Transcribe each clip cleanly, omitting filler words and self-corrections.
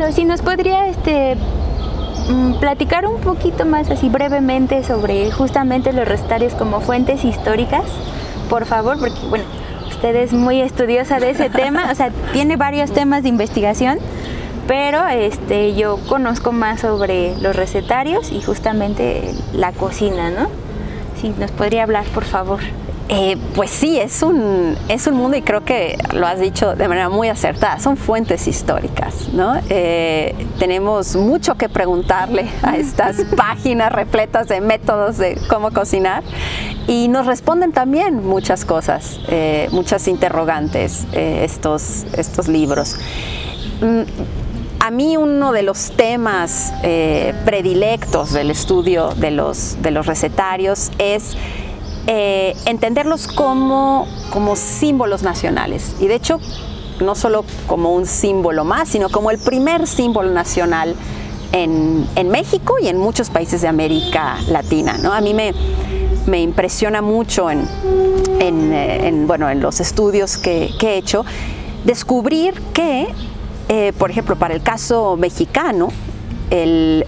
Claro, si nos podría platicar un poquito más así brevemente sobre justamente los recetarios como fuentes históricas, por favor, porque bueno, usted es muy estudiosa de ese tema, o sea, tiene varios temas de investigación, pero yo conozco más sobre los recetarios y justamente la cocina, ¿no? Si nos podría hablar, por favor. Pues sí, es un mundo, y creo que lo has dicho de manera muy acertada, son fuentes históricas, ¿no? Tenemos mucho que preguntarle a estas páginas repletas de métodos de cómo cocinar, y nos responden también muchas cosas, muchas interrogantes, estos libros. A mí uno de los temas predilectos del estudio de los recetarios es entenderlos como símbolos nacionales, y de hecho no solo como un símbolo más, sino como el primer símbolo nacional en México y en muchos países de América Latina, ¿no? A mí me impresiona mucho en los estudios que he hecho, descubrir que, por ejemplo, para el caso mexicano, el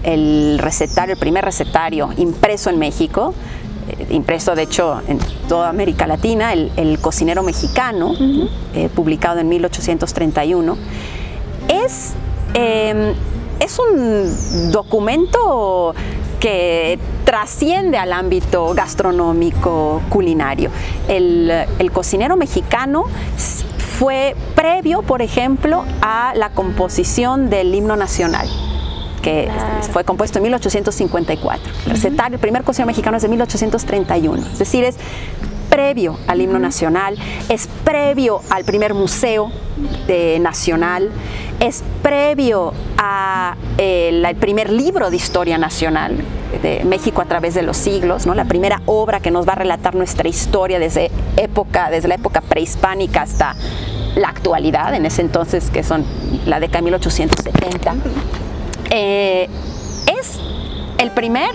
primer recetario impreso en México, impreso de hecho en toda América Latina, el Cocinero Mexicano, publicado en 1831, es un documento que trasciende al ámbito gastronómico culinario. El Cocinero Mexicano fue previo, por ejemplo, a la composición del himno nacional, que fue compuesto en 1854. El primer cocinero mexicano es de 1831, es decir, es previo al himno nacional, es previo al primer museo nacional, es previo al primer libro de historia nacional de México a través de los siglos, ¿no? La primera obra que nos va a relatar nuestra historia desde la época prehispánica hasta la actualidad, en ese entonces, que son la década de 1870. Es el primer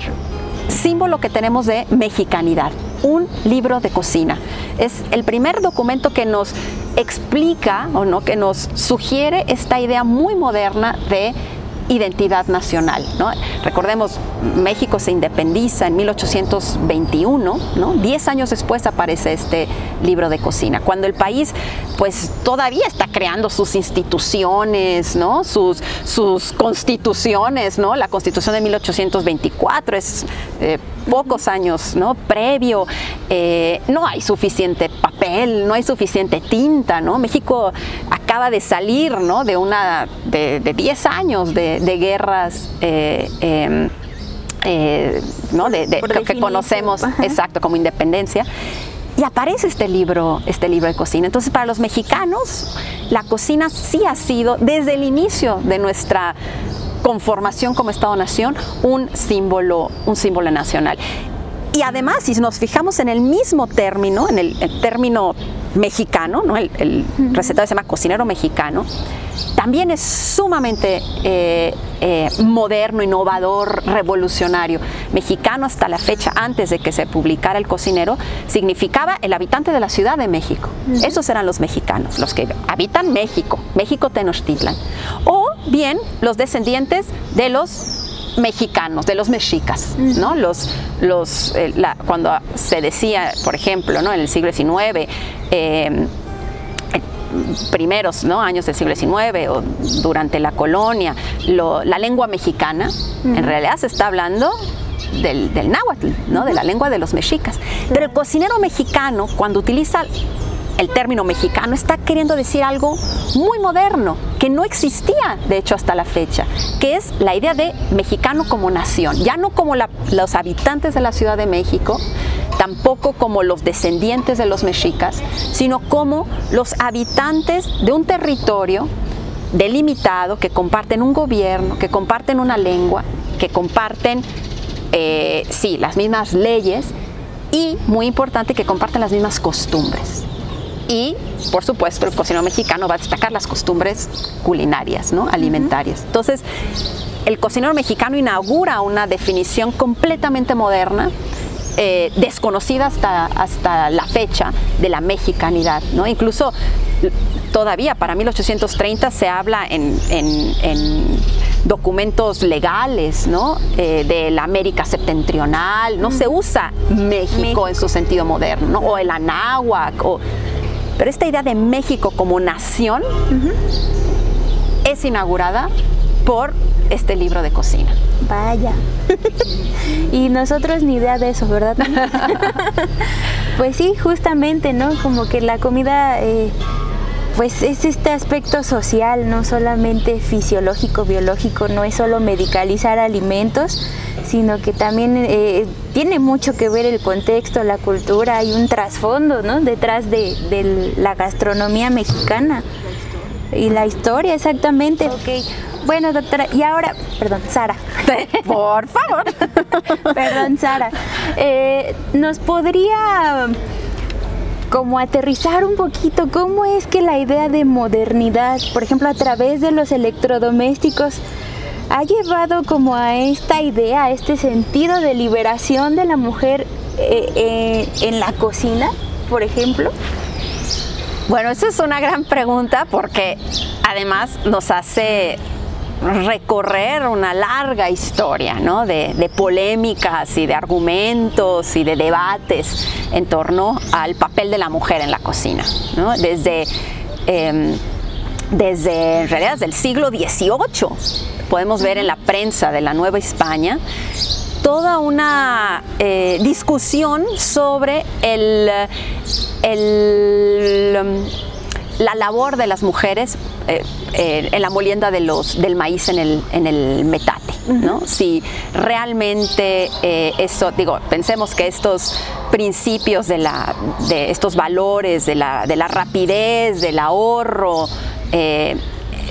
símbolo que tenemos de mexicanidad, un libro de cocina. Es el primer documento que nos explica, o no, que nos sugiere esta idea muy moderna de identidad nacional, ¿no? Recordemos, México se independiza en 1821, ¿no? 10 años después aparece este libro de cocina, cuando el país pues todavía está creando sus instituciones, ¿no? sus constituciones, ¿no? La Constitución de 1824 es pocos años, ¿no? Previo, no hay suficiente papel, no hay suficiente tinta, ¿no? México acaba de salir, ¿no? de 10 años de guerras, ¿no? que conocemos, exacto, como independencia. Y aparece este libro de cocina. Entonces, para los mexicanos, la cocina sí ha sido, desde el inicio de nuestra conformación como Estado-Nación, un símbolo nacional. Y además, si nos fijamos en el mismo término, en el término mexicano, ¿no? El recetario se llama Cocinero Mexicano, también es sumamente moderno, innovador, revolucionario. Mexicano hasta la fecha, antes de que se publicara el Cocinero, significaba el habitante de la Ciudad de México. Esos eran los mexicanos, los que habitan México, Tenochtitlan. O bien los descendientes de los mexicanos, de los mexicas, ¿no? Cuando se decía, por ejemplo, ¿no? En el siglo XIX, primeros, ¿no? años del siglo XIX o durante la colonia, la lengua mexicana, en realidad se está hablando del náhuatl, ¿no? De la lengua de los mexicas. Pero el cocinero mexicano, cuando utiliza el término mexicano, está queriendo decir algo muy moderno, que no existía, de hecho, hasta la fecha, que es la idea de mexicano como nación, ya no como los habitantes de la Ciudad de México, tampoco como los descendientes de los mexicas, sino como los habitantes de un territorio delimitado, que comparten un gobierno, que comparten una lengua, que comparten, sí, las mismas leyes y, muy importante, que comparten las mismas costumbres. Y, por supuesto, el cocinero mexicano va a destacar las costumbres culinarias, ¿no? Alimentarias. Entonces, el cocinero mexicano inaugura una definición completamente moderna, desconocida hasta la fecha, de la mexicanidad, ¿no? Incluso todavía, para 1830 se habla en documentos legales, ¿no? De la América septentrional, no se usa México en su sentido moderno, ¿no? O el Anáhuac, pero esta idea de México como nación es inaugurada por este libro de cocina. Vaya. Y nosotros ni idea de eso, ¿verdad? Pues sí, justamente, ¿no? Como que la comida, pues es este aspecto social, no solamente fisiológico, biológico, no es solo medicalizar alimentos, sino que también tiene mucho que ver el contexto, la cultura, hay un trasfondo, ¿no? Detrás de la gastronomía mexicana. Y la historia, exactamente. Ok. Bueno, doctora, y ahora, perdón, Sara. Por favor. Perdón, Sara. ¿Nos podría como aterrizar un poquito cómo es que la idea de modernidad, por ejemplo, a través de los electrodomésticos, ha llevado como a esta idea, a este sentido de liberación de la mujer en la cocina, por ejemplo? Bueno, esa es una gran pregunta porque además nos hace recorrer una larga historia, ¿no? de polémicas y de argumentos y de debates en torno al papel de la mujer en la cocina, ¿no? Desde en realidad desde el siglo XVIII podemos ver en la prensa de la Nueva España toda una discusión sobre la labor de las mujeres en la molienda del maíz en el metate, ¿no? Si realmente eso, digo, pensemos que estos principios de estos valores de la rapidez, del ahorro,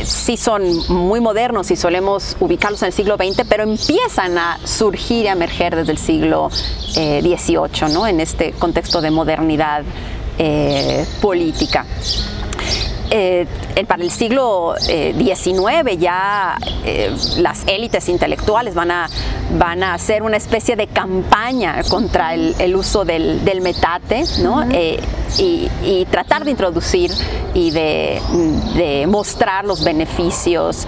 sí son muy modernos y solemos ubicarlos en el siglo XX, pero empiezan a surgir y a emerger desde el siglo XVIII, ¿no? En este contexto de modernidad política. Para el siglo XIX ya las élites intelectuales van a hacer una especie de campaña contra el uso del metate, ¿no? Y tratar de introducir y de mostrar los beneficios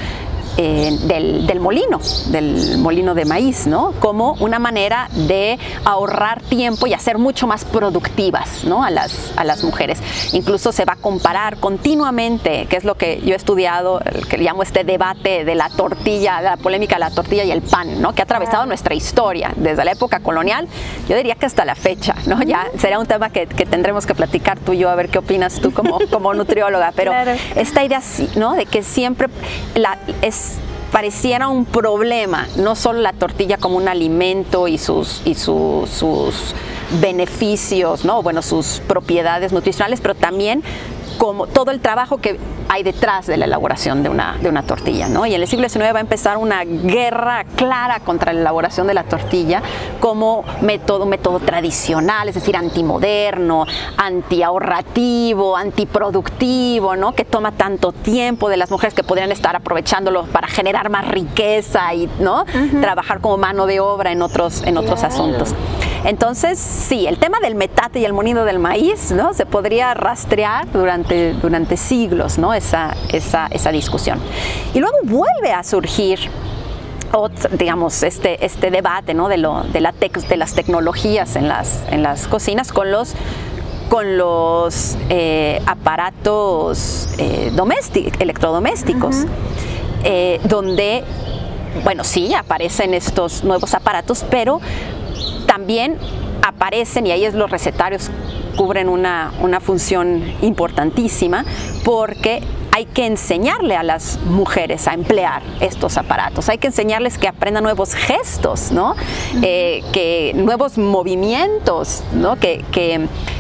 del molino de maíz, ¿no? Como una manera de ahorrar tiempo y hacer mucho más productivas, ¿no? a las mujeres. Incluso se va a comparar continuamente, que es lo que yo he estudiado, el que llamo este debate de la tortilla, de la polémica de la tortilla y el pan, ¿no? Que ha atravesado nuestra historia desde la época colonial, yo diría que hasta la fecha, ¿no? Ya será un tema que tendremos que platicar tú y yo, a ver qué opinas tú como nutrióloga, pero claro, esta idea, ¿no? De que siempre pareciera un problema, no solo la tortilla como un alimento y sus beneficios, ¿no? Bueno, sus propiedades nutricionales, pero también como todo el trabajo que hay detrás de la elaboración de una tortilla, ¿no? Y en el siglo XIX va a empezar una guerra clara contra la elaboración de la tortilla como método tradicional, es decir, antimoderno, antiahorrativo, antiproductivo, ¿no? Que toma tanto tiempo de las mujeres que podrían estar aprovechándolo para generar más riqueza y, ¿no? Trabajar como mano de obra en otros asuntos. Entonces, sí, el tema del metate y el molino del maíz, ¿no? Se podría rastrear durante siglos, ¿no? Esa discusión. Y luego vuelve a surgir digamos, este debate, ¿no? de las tecnologías en las cocinas con los aparatos electrodomésticos, donde, bueno, sí, aparecen estos nuevos aparatos, pero también aparecen, y ahí los recetarios cubren una función importantísima, porque hay que enseñarle a las mujeres a emplear estos aparatos, hay que enseñarles que aprendan nuevos gestos, ¿no? Que nuevos movimientos, ¿no?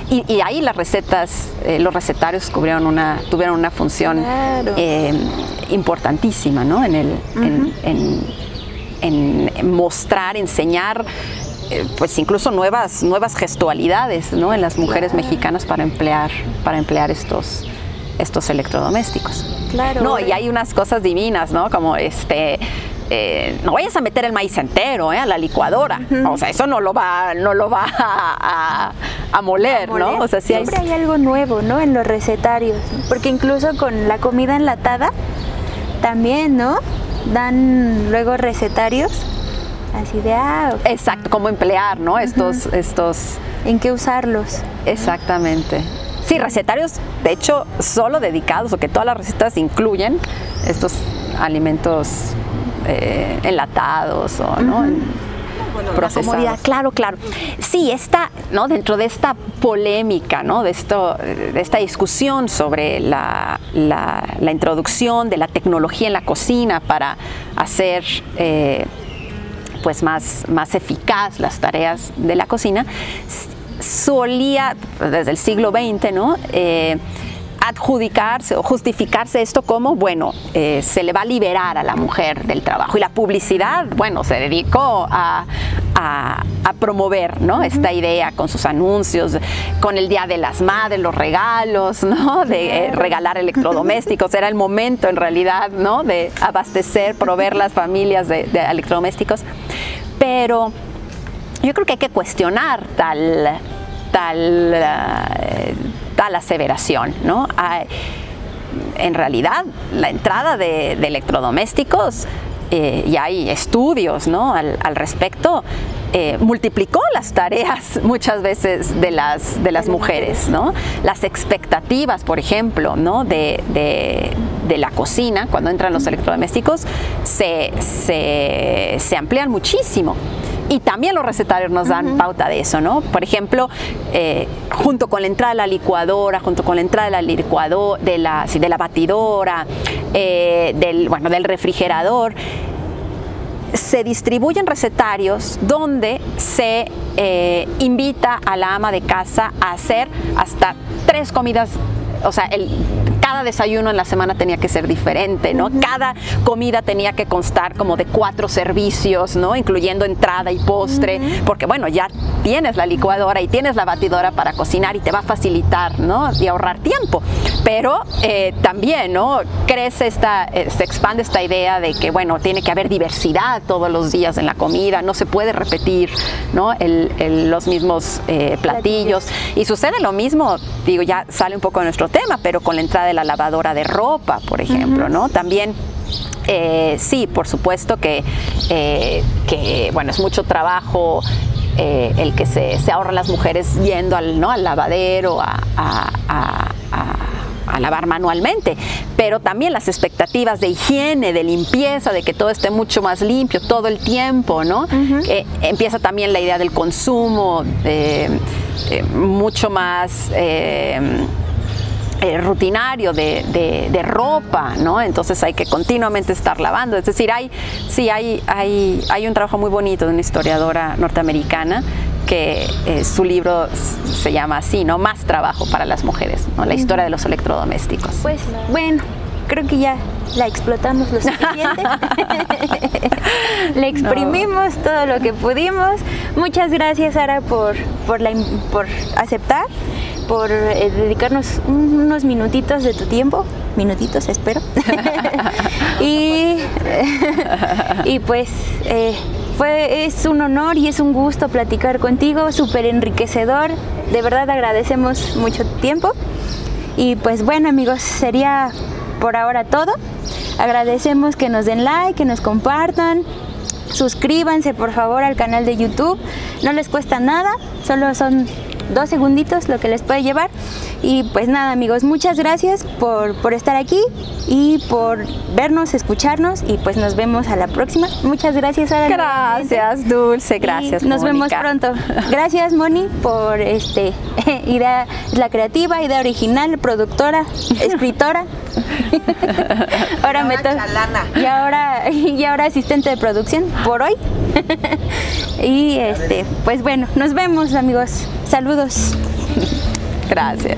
Y ahí las recetas, los recetarios tuvieron una función importantísima, ¿no? En mostrar, enseñar, pues incluso nuevas gestualidades, ¿no? En las mujeres mexicanas para emplear estos electrodomésticos. Claro. No, y hay unas cosas divinas, ¿no? Como no vayas a meter el maíz entero a la licuadora. O sea, eso no lo va a moler, ¿no? O sea, siempre hay algo nuevo, ¿no? En los recetarios, porque incluso con la comida enlatada también, ¿no? Dan luego recetarios así de exacto, cómo emplear, ¿no? Estos en qué usarlos. Exactamente. Sí, recetarios, de hecho, solo dedicados, o que todas las recetas incluyen estos alimentos enlatados o ¿no? procesados. Claro. Sí, ¿no? Dentro de esta polémica, ¿no? de esta discusión sobre la introducción de la tecnología en la cocina para hacer pues más eficaz las tareas de la cocina, solía, desde el siglo XX, ¿no? Adjudicarse o justificarse esto como, bueno, se le va a liberar a la mujer del trabajo. Y la publicidad, bueno, se dedicó a promover, ¿no? Esta idea con sus anuncios, con el Día de las Madres, los regalos, ¿no? De regalar electrodomésticos. Era el momento, en realidad, ¿no? De abastecer, proveer las familias de electrodomésticos. Pero yo creo que hay que cuestionar tal aseveración, ¿no? En realidad, la entrada de electrodomésticos, y hay estudios, ¿no? al respecto, multiplicó las tareas muchas veces de las mujeres, ¿no? Las expectativas, por ejemplo, ¿no? de la cocina, cuando entran los electrodomésticos, se amplían muchísimo. Y también los recetarios nos dan pauta de eso, ¿no? Por ejemplo, junto con la entrada de la licuadora, junto con la entrada de la batidora, del refrigerador, se distribuyen recetarios donde se invita a la ama de casa a hacer hasta 3 comidas. O sea, cada desayuno en la semana tenía que ser diferente, ¿no? Cada comida tenía que constar como de 4 servicios, ¿no? Incluyendo entrada y postre, porque bueno, ya tienes la licuadora y tienes la batidora para cocinar y te va a facilitar, ¿no? Y ahorrar tiempo. Pero también, ¿no? Se expande esta idea de que, bueno, tiene que haber diversidad todos los días en la comida, no se puede repetir, ¿no? Los mismos platillos. Y sucede lo mismo, digo, ya sale un poco de nuestro tema, pero con la entrada de la lavadora de ropa, por ejemplo, ¿no? También, sí, por supuesto que bueno, es mucho trabajo el que se ahorran las mujeres yendo al lavadero a lavar manualmente, pero también las expectativas de higiene, de limpieza, de que todo esté mucho más limpio todo el tiempo, ¿no? Empieza también la idea del consumo mucho más rutinario de ropa, ¿no? Entonces hay que continuamente estar lavando. Es decir, hay un trabajo muy bonito de una historiadora norteamericana que su libro se llama así, ¿no? Más trabajo para las mujeres, ¿no? La historia de los electrodomésticos. Pues bueno, creo que ya la explotamos lo suficiente. Le exprimimos todo lo que pudimos. Muchas gracias, Sara, por aceptar, por dedicarnos unos minutitos de tu tiempo. Minutitos, espero. Y pues es un honor y es un gusto platicar contigo, súper enriquecedor. De verdad agradecemos mucho tiempo. Y pues bueno, amigos, sería por ahora todo. Agradecemos que nos den like, que nos compartan. Suscríbanse por favor al canal de YouTube. No les cuesta nada, solo son 2 segunditos lo que les puede llevar. Y pues nada, amigos, muchas gracias por estar aquí y por vernos, escucharnos, y pues nos vemos a la próxima. Muchas gracias, Sara. Gracias, Dulce, gracias, Nos vemos pronto. Gracias, Moni, por idea, la creativa, idea original, productora, escritora. Ahora me toca. Y ahora asistente de producción por hoy. Y pues bueno, nos vemos, amigos. Saludos. Gracias.